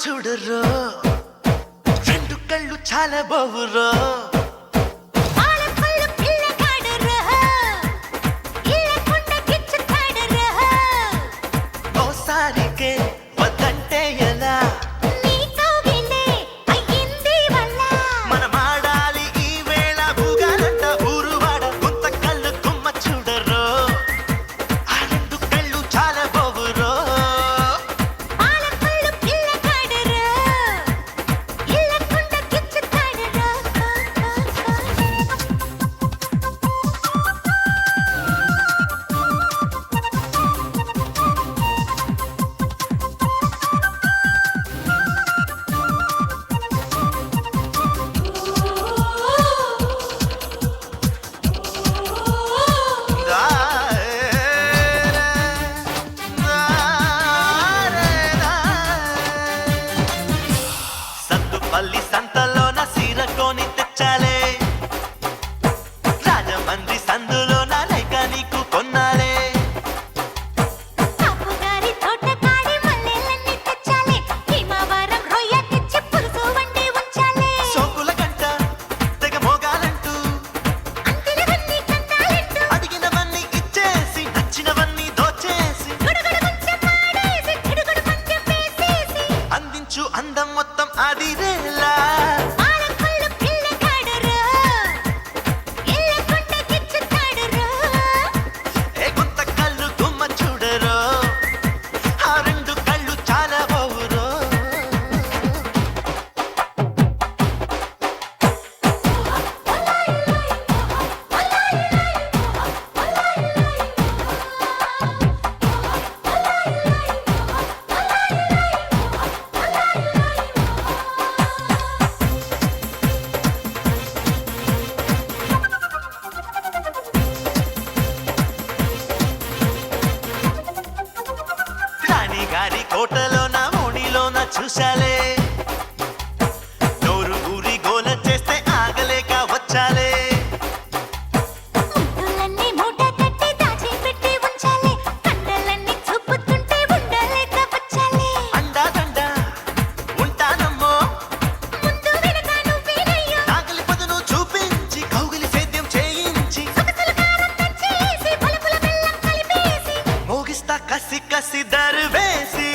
చూడరో రెండు కళ్ళు చాలా బావురో ఓసారికే వద్దంటే ఎలా మన మాడాలి ఈ వేళ భూగాలంట ఊరువాడ గుంత కళ్ళు గుమ్మ చూడరో ఆ రెండు కళ్ళు చాలా బావురో పల్లి సంతలోన సీరకోని తెచ్చాలే రాజమండ్రి సందులోన లేక నీకు కొన్నాలే సోకుల గంట తెగ మోగాలంటూ అడిగినవన్నీ ఇచ్చేసి నచ్చినవన్నీ దోచేసి అందించు అందం మొత్తం అదిరేలా ఏ గుంత కళ్ళు గుమ్మ చూడరో ఆ రెండు కళ్ళు చాలా బావురో రాణి గారి కోటలోన ఓణిలోన చూశాలే నోరు ఊరి గోల చేస్తే ఆగలేక వచ్చాలే అండాదండ ఉంటానమ్మో నాగలి పదును చూపించి కౌగిలి సేద్యం చేయించి మోగిస్తా కసి కసి దరువేసి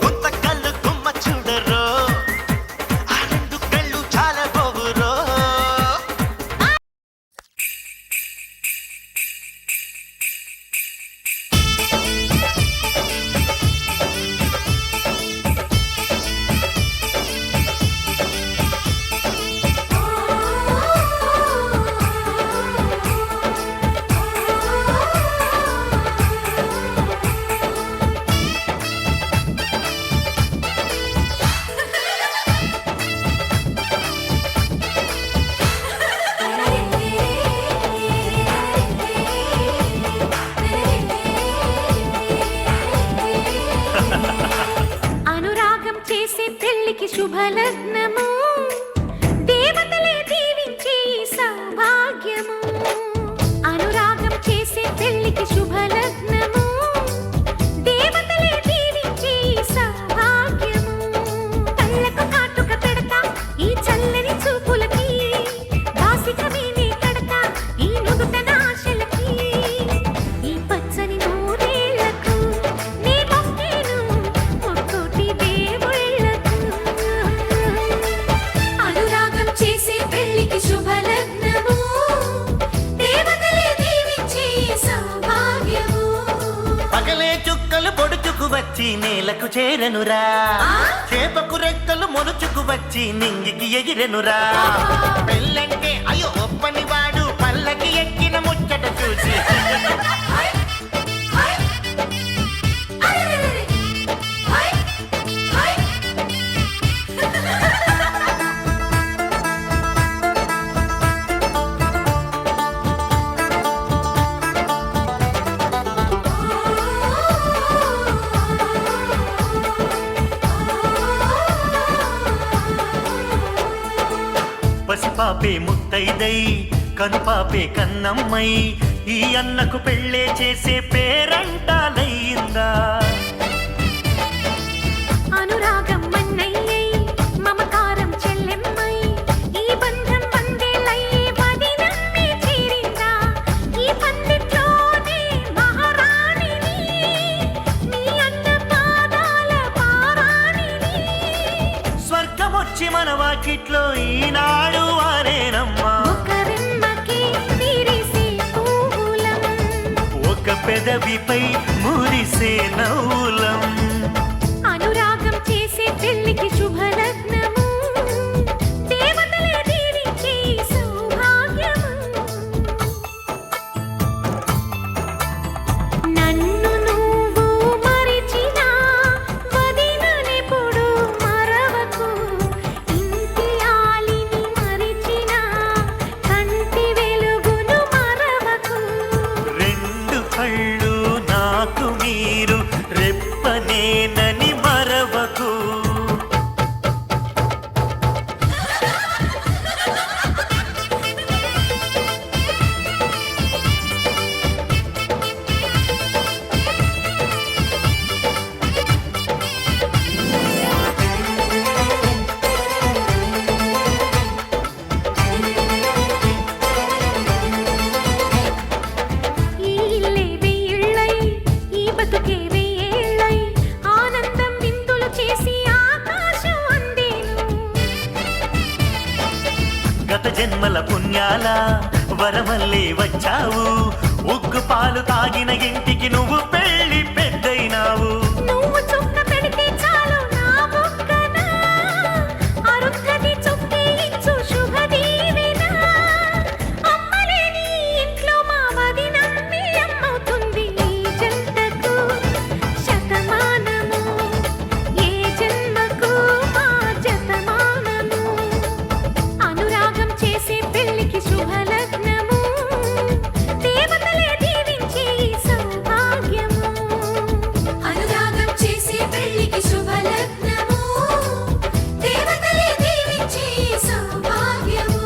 గుంత కళ్ళు గుమ్మ చూడరో ఆ రెండు కళ్ళు చాలా బావురో అనురాగం చేసే పెళ్లికి శుభలగ్నము దేవతలే దీవించే సౌభాగ్యము అనురాగం చేసే పెళ్లికి శుభలగ్నము దేవతలే దీవించే సౌభాగ్యము కళ్ళకు కాటుక పెడతా ఈ చల్లని చూపులకి దాసికమేనే కడతా ఈ నుదుటన ఆశలకి ఈ పచ్చని నూరేళ్లకు నీ మొక్కేను ఒక్కోటి దేవుళ్ళకు అనురాగం చేసే పెళ్లికి శుభలగ్నము దేవతలే దీవించే సౌభాగ్యము పగలే చుక్కలు పొడుచుకు వచ్చి నేలకు చేరనురా చేపకు రెక్కలు మొలుచుకు వచ్చి నింగికి ఎగిరెనురా పెళ్ళంటే అయ్యో ఒప్పని వాడు పల్లకి ఎక్కిన ముచ్చట చూసి పసిపాపే ముత్తైదై కనుపాపే కన్నమ్మై ఈ అన్నకు పెళ్ళే చేసే పేరంటాలయ్యిందా అనురాగం మన్నయ్య వచ్చి మన వాకిట్లో ఈనాడు వారేనమ్మా. ఒక రెమ్మకి విరిసే పువ్వులం, ఒక పెదవిపై మురిసే నవ్వులం. అనురాగం చేసే పెళ్లికి శుభలగ్నము, దేవతలే దీవించే సౌభాగ్యము. నన్ను నువ్వు మరిచినా వదిననెప్పుడు మరవకు, ఇంటి ఆలిని మరిచినా కంటి వెలుగును మరవకు. రెండు కళ్ళు నాకు మీరు రెప్పనేనని మరవకు. ఈ ఇల్లే వెయ్యిళ్ళై, ఈ బతుకే వెయ్యేళ్ళై, ఆనందం విందులు చేసి ఆకాశం అందేను. గత జన్మల పుణ్యాల వరమల్లే వచ్చావు. ఉగ్గు పాలు తాగిన ఇంటికి నువ్వు పెళ్లి పెద్దయినావు. నువ్వు చుక్క పెడితే చాలు నా బుగ్గన, అరుంధతి చుక్కే ఇచ్చు శుభదీవెన. అమ్మలేని ఇంట్లో మా వదినమ్మి అమ్మవుతుంది ఈ జంటకు శతమానము, ఏ జన్మకు మా జతమానము. అనురాగం చేసే పెళ్లికి శుభలగ్నము, దేవతలే దీవించే ఈ సౌభాగ్యము. అనురాగం చేసే పెళ్లికి శుభలగ్నము, దేవతలే దీవించే ఈ సౌభాగ్యము.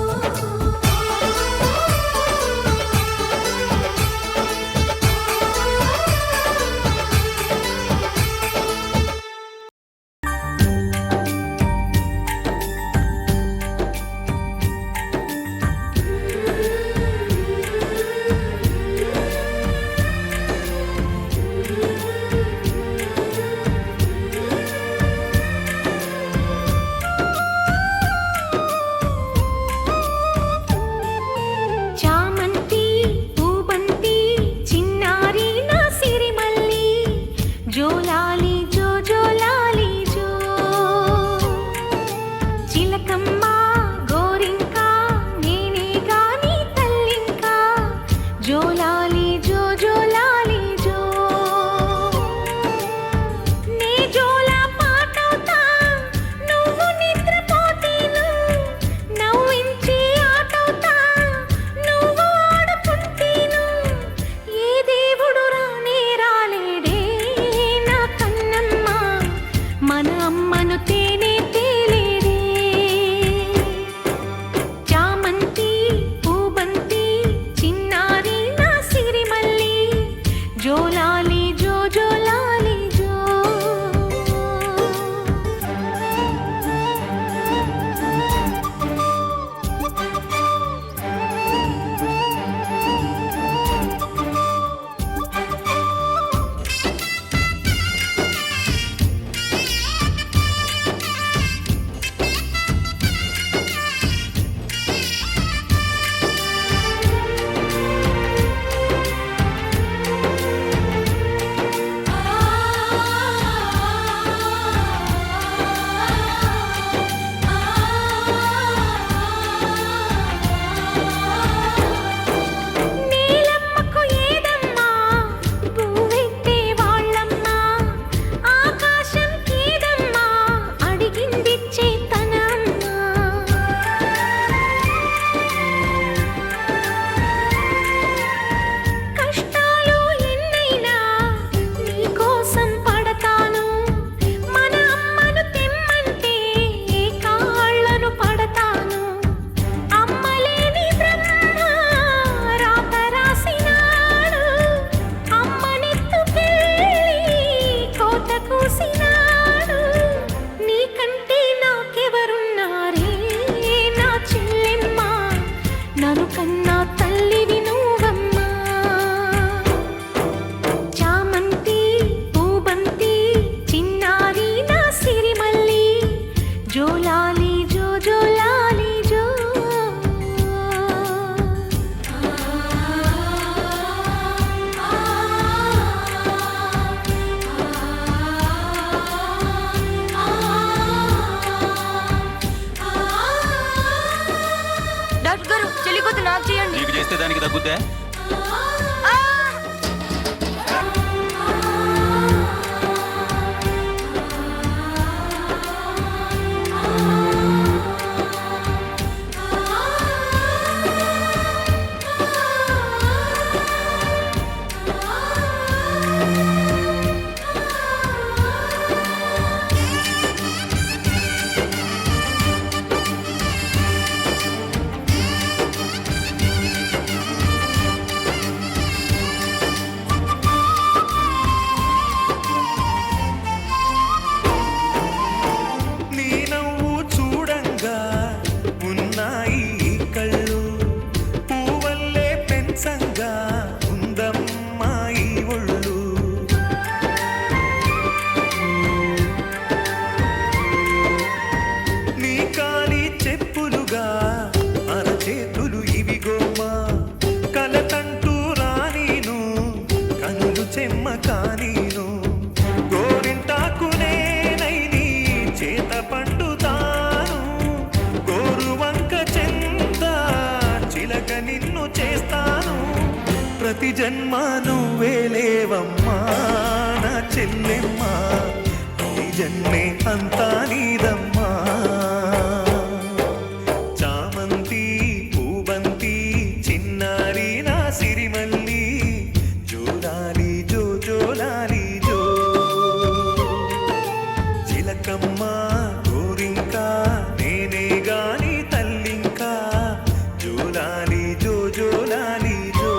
చామంతి పూబంతి చిన్నారి నా సిరిమల్లి, జోలాలి జో జోలాలి జో. చిలకమ్మ గోరింక నేనే గాని తల్లింక, జోలాలి జో జోలాలి జో. నే జోలా పాటవుతా నువ్వు నిద్రపోతేను, నవ్వించి ఆటవుతా నువ్వు ఆడుకుంటేను. ఏ దేవుడు రానే రాలేడే నా కన్నమ్మ, మన అమ్మను తేనే తేలేడే. చామంతి పూబంతి చిన్నారి నా సిరిమల్లి, జోలాలి జో జోలాలి జో. చేస్తే దానికి తగ్గుద్దే? నీ నవ్వు చూడంగా ఉన్నాయి కళ్ళు పూవల్లే పెంచంగా ఉందమ్మాయి ఒళ్ళు నీ కాలి చెప్పులుగా అరచేతులు ఇవిగోమా కలతంటూ రానీను కనులు చెమ్మ కానీను గోరింటాకునే నైని చేత పండుతాను గోరువంక చెంత చిలక నిన్ను చేస్తాను ప్రతి జన్మ నువ్వేలేవమ్మా నా చెల్లెమ్మా ఈ జన్మే అంతా నీదమ్మా చామంతి పూబంతి చిన్నారి నా సిరిమల్లి జోలాలి జో జోలాలి జో చిలకమ్మ గోరింక నేనే గాని తల్లింకా జోలాలి జో జోలాలి జో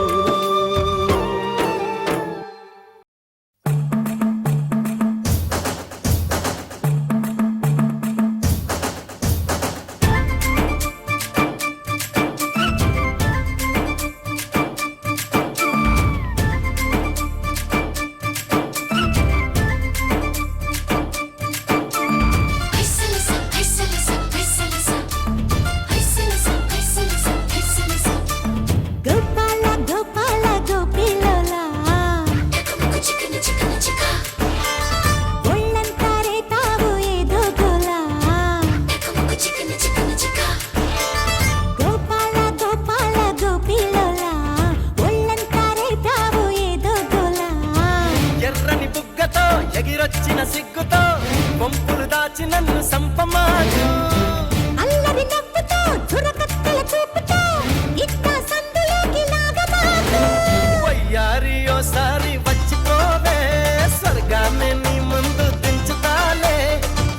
గోపాల గోపాల గోపిలోలా ఒళ్ళంతా రేతావు ఏదో గోలా గోపాల గోపాల గోపిలోలా ఒళ్ళంతా రేతావు ఏదో గోలా ఎర్రని బుగ్గతో ఎగిరొచ్చిన సిగ్గుతో వంపులు దాచి నన్ను సంపమాను అల్లరి నవ్వుతో చురకత్తెల చూపుతో ఇట్ట సందులోకి లాగమాకు వయ్యారి ఓసారి వచ్చిపోవే స్వర్గాన్ని నీ ముందు దించుతాలే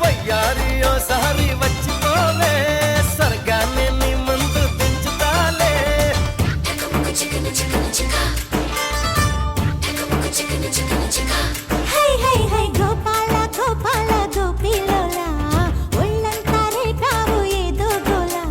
వయ్యారి ఓసారి వచ్చిపోవే స్వర్గాన్ని నీ ముందు దించుతాలే హై హై హై గోపాల గోపాల గోపిలోలా ఒళ్ళంతా రేతావు ఏదో గోలా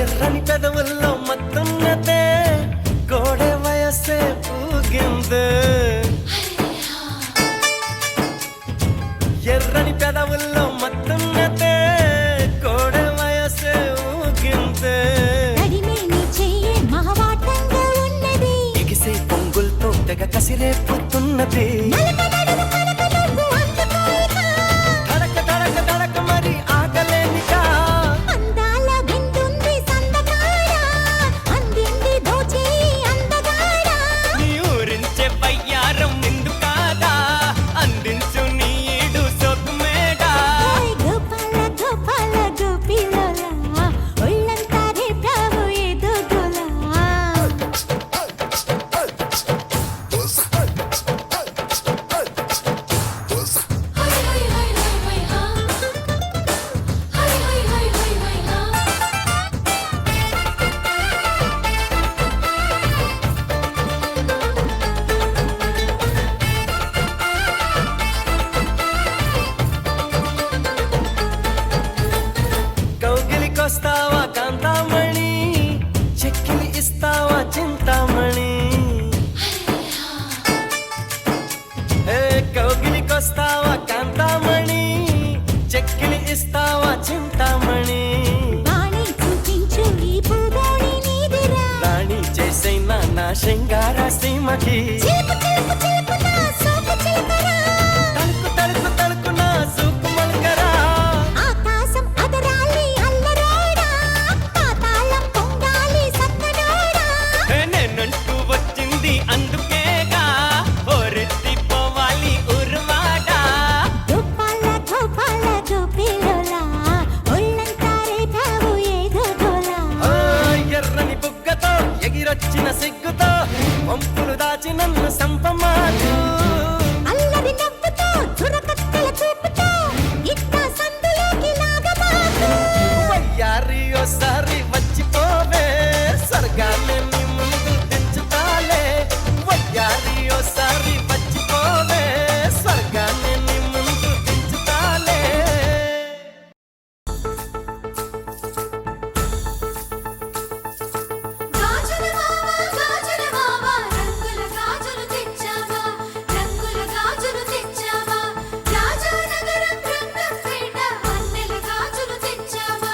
ఎర్రని పెదవుల్లో మత్తున్నదే గోడె వయసే పూగిందే ఎర్రని పెదవుల్లో మత్తున్నదే గోడె వయసే ఊగిందే తడిమే నీ చెయ్యి మహవాటంగా ఉన్నది ఎగిసే పొంగులతో తెగ కసిరేపుతున్నది నలక నడుము కనక నువ్వు అందుకోలేక తడక తడక తడక మరి ఆగలేనిగా అందాల వింటుంది సందగాడ అందింది దోచి అందగాడ నీ ఊరించే వయ్యారం నిండు కాదా అందించు నీ ఈడు సొక్కు మేడా ఓయ్ గోపాల గోపాల గోపిలోలా ఒళ్ళంతా రేతావు ఏదో గోలా శృంగార సీమకి చిలుపు చిలుపు చిలుపున సోకు చిలుకరా తలుకు తలుకు తలుకు నా సూపు మొలకరా ఆకాశం అదరాలి అల్లరోడా పాతాళం పొంగాలి సత్తనోడా నేనంటూ వచ్చింది అందుకేగా ఓరెత్తి పోవాలి ఉరువాడా గోపాల గోపాల గోపిలోలా ఒళ్ళంతా రేపావు ఏదో గోలా ఆ, ఎర్రని బుగ్గతో ఎగిరొచ్చిన సిగ్గుతో వంపులు దాచి నన్ను సంపమాకు అల్లరి నవ్వుతో చురకత్తెల చూపుతో ఇట్టా సందులోకి లాగబాకు వయ్యారి ఓసారి వచ్చిపోవే స్వర్గాన్ని నీ ముందు దించుతాలే వయ్యారి ఓసారి వచ్చిపోవే స్వర్గాన్ని నీ ముందు దించుతాలే గాజుల మావా రంగుల గాజులు తెచ్చావా రంగుల గాజులు తెచ్చావా రాజానగరం రంగం క్రీడ వన్నెల గాజులు తెచ్చావా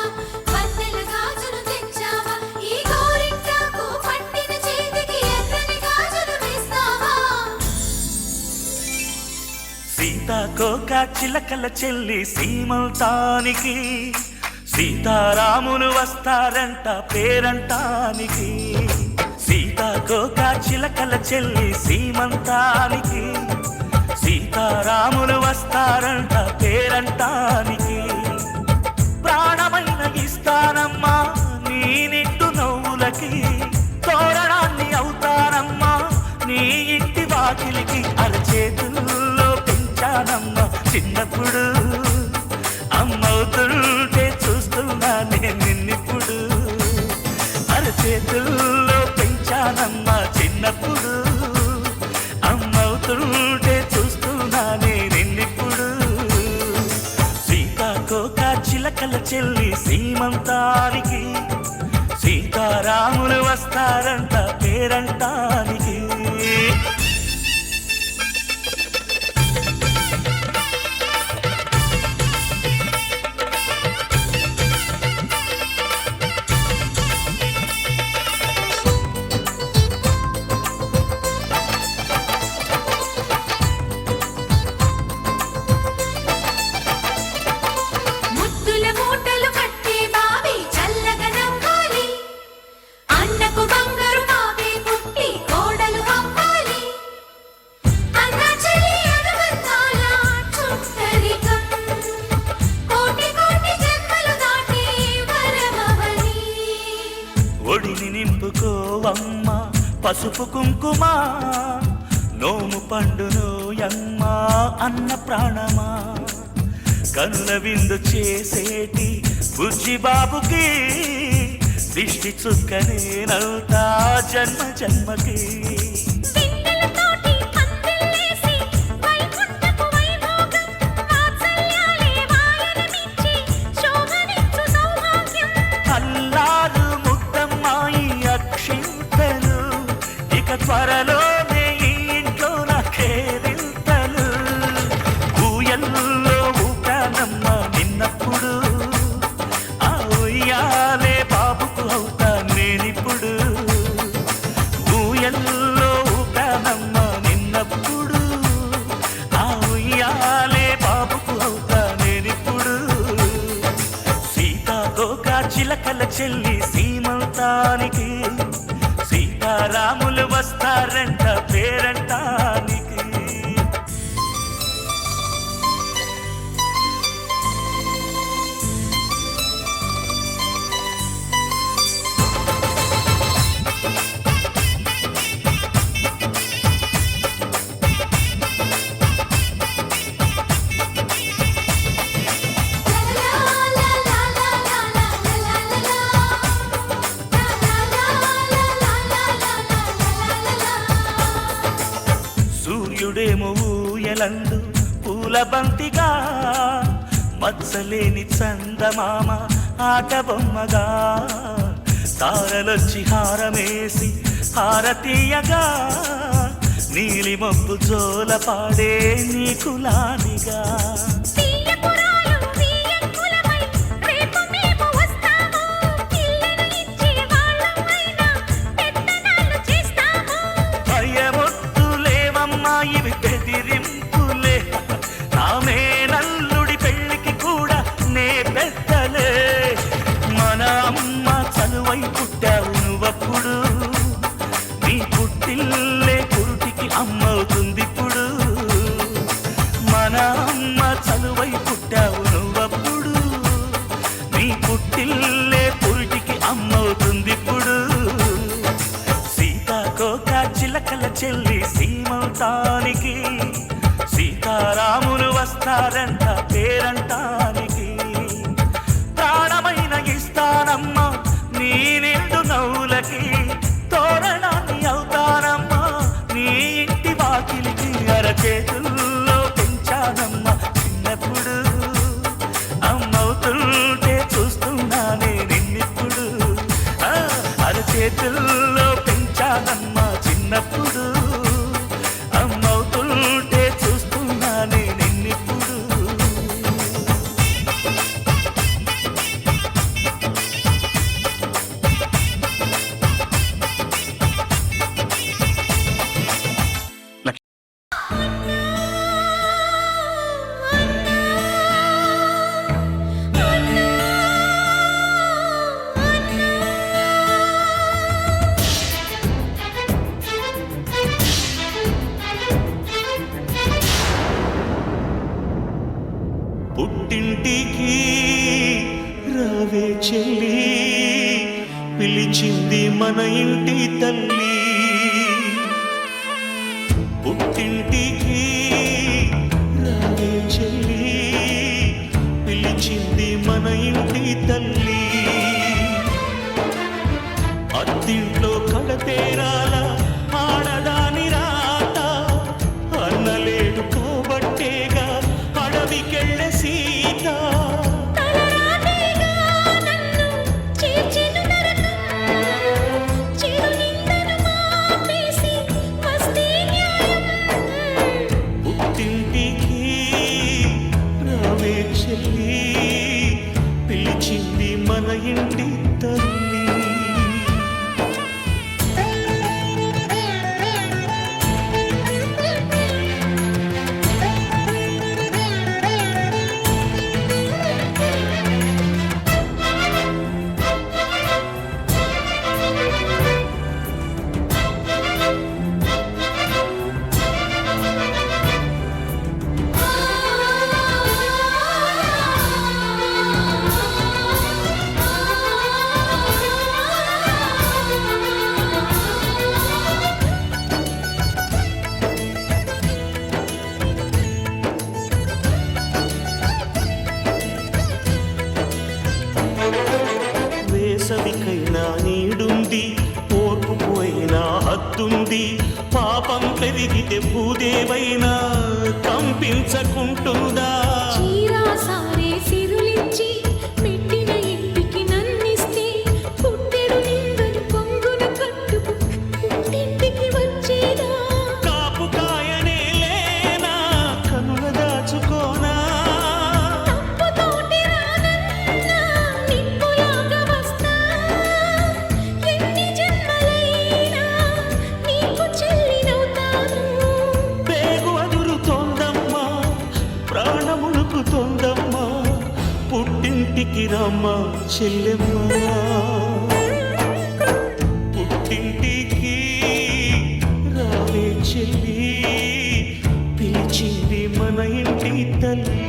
వన్నెల గాజులు తెచ్చావా ఈ గోరింటాకు పట్టిన చేతికి ఎర్రని గాజులు వేస్తావా సీతాకోక చిలకల చెల్లి సీమంతానికి సీతారాములు వస్తారంట పేరంటానికి సీతాకోక చిలకల చెల్లి సీమంతానికి సీతారాములు వస్తారంట పేరంటానికి ప్రాణమైన ఇస్తానమ్మా నీ నిట్టు నవ్వులకి తోరణాన్ని అవుతానమ్మా నీ ఇంటి వాకిలికి అరచేతుల్లో పెంచానమ్మా చిన్నప్పుడు అమ్మవుతుంటే చూస్తున్నా నేను నిన్నిప్పుడు అరచేతుల్లో పెంచానమ్మా చిన్నప్పుడు అమ్మవుతుంటే చూస్తున్నా నేను నిన్నిప్పుడు సీతాకోక చిలకల చెల్లి సీమంతానికి సీతారాములు వస్తారంట పేరంటానికి ముద్దుల మూటలు కట్టి బావి చల్లగా నవ్వాలి అన్నకు బంగారు బావి పుట్టి కోడలు అవ్వాలి అన్న చెల్లి అనుబంధాల చుట్టరికం కోటి కోటి జన్మలు దాటి వరమవని ఒడిని నింపుకోవమ్మ పసుపు కుంకుమ నోము పండును యమ్మ అన్న ప్రాణమా కనుల విందు చేసేటి బుజ్జి బాబుకి దిష్టి చుక్కనేనవుతా జన్మ జన్మకి వెన్నెలతోటి పందిళ్ళేసి వైకుంఠపు వైభోగం వాత్సల్యాలే వాయనమిచ్చి శోభనిచ్చు సౌభాగ్యం అల్లారు ముద్దమ్మాయి అక్షింతలు ఇక త్వరలోనే ఈ ఇంట్లో నాకేరింతలు ఊయల్లో ఊపానమ్మ నిన్నప్పుడు ఆ ఉయ్యాలే బాబుకు అవుతా నేనిప్పుడు ఊయల్లో ఊపానమ్మ నిన్నప్పుడు ఆ ఉయ్యాలే బాబుకు అవుతా నేనిప్పుడు సీతాకోక చిలకల చెల్లి సీమంతానికి సీతారాములు వస్తారంట పేరంటానికి సూర్యుడేమో ఊయలందు పూల బంతిగా మచ్చలేని చందమామ ఆట బొమ్మగా తారలొచ్చి హారమేసి హారతీయగా నీలి మబ్బు జోల పాడే నీకులానిగా తీయపురాలు తీయంకులమై రేపు మేము వస్తాము ఇల్లెను ఇచ్చే వాళ్ళమైనా పెత్తనాలు చేస్తాము ఇవి బెదిరింపులే నా మేనల్లుడి పెళ్ళికి కూడా నే పెద్దలే మన అమ్మ చనువై పుట్టావు నువ్వప్పుడు నీ పుట్టిల్లే పురుటికి అమ్మవుతుంది ఇప్పుడు మన అమ్మ చనువై పుట్టావు నువ్వప్పుడు నీ పుట్టిల్లే పురుటికి అమ్మవుతుంది ఇప్పుడు సీతాకోక చిలకల చెల్లి సీమౌతానికి సీతారాములు వస్తారంట పేరంటానికి ప్రాణమైన ఇస్తానమ్మా నీ నిండు నవ్వులకి తోరణాన్ని అవుతానమ్మా నీ ఇంటి వాకిలికి అరచేతుల్లో పెంచానమ్మా చిన్నప్పుడు అమ్మవుతుంటే చూస్తున్నానే నిన్నిప్పుడు అరచేతుల్లో పెంచానమ్మా చిన్నప్పుడు అమ్మవుతుంటే చూస్తున్నానే నిన్నిప్పుడు పుట్టింటికి రావే చెల్లి పిలిచింది మన ఇంటి తల్లి పుట్టింటికి రావే చెల్లి పిలిచింది మన ఇంటి తల్లి అత్తింట్లో కడతేరాల ఆడదాని రాత అన్నలేడు కాబట్టేగా అడవికెళ్ళే సీత తలరాతేగా నన్ను చేర్చెను నరకం చిరు నిందను మాపేసి వస్తే న్యాయం పుట్టింటికి రావే చెల్లి పిలిచింది మన ఇంటి తల్లి వేసవికైనా నీడుంది ఓర్పు పోయినా హద్దుంది పాపం పెరిగితే భూదేవైనా కంపించకుంటుందా చీరా సారే సిరులిచ్చి మెట్టిన ఇంటికి నన్నిస్తే పుట్టెడు నిందను పొంగున కట్టుకు పుట్టింటికి వచ్చేదా కాపు కాయనే లేనా కనుల దాచుకోనా తప్పుతోటి రానన్నా నిప్పులాగా వస్తా ఎన్ని జన్మలైనా నీకు చెల్లినవుతాను పేగు అదురుతోందమ్మా ప్రాణమునుకుతోందమ్మా పుట్టింటికి రమ్మా చెల్లెమ్మా పుట్టింటికి రావే చెల్లి పిలిచింది మన ఇంటి తల్లి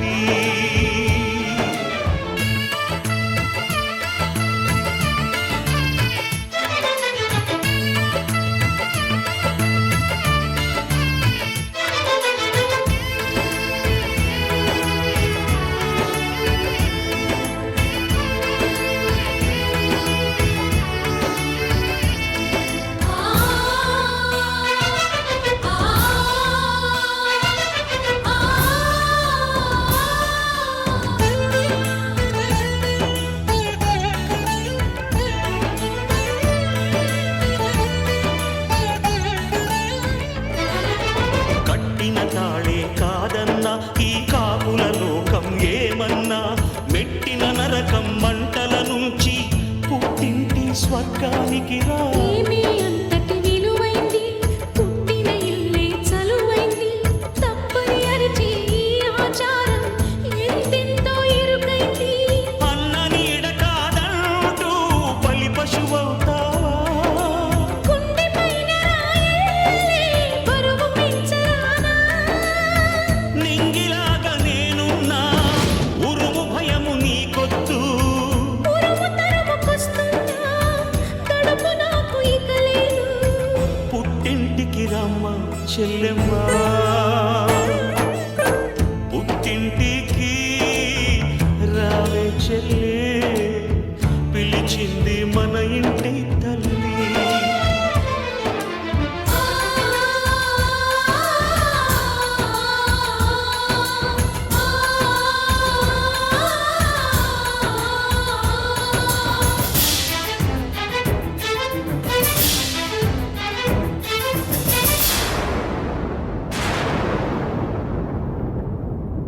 స్వర్గానికి రా. ఏమీ అంతటి విలువైంది పుట్టిన ఇల్లే చలువైంది మన ఇంటి తల్లి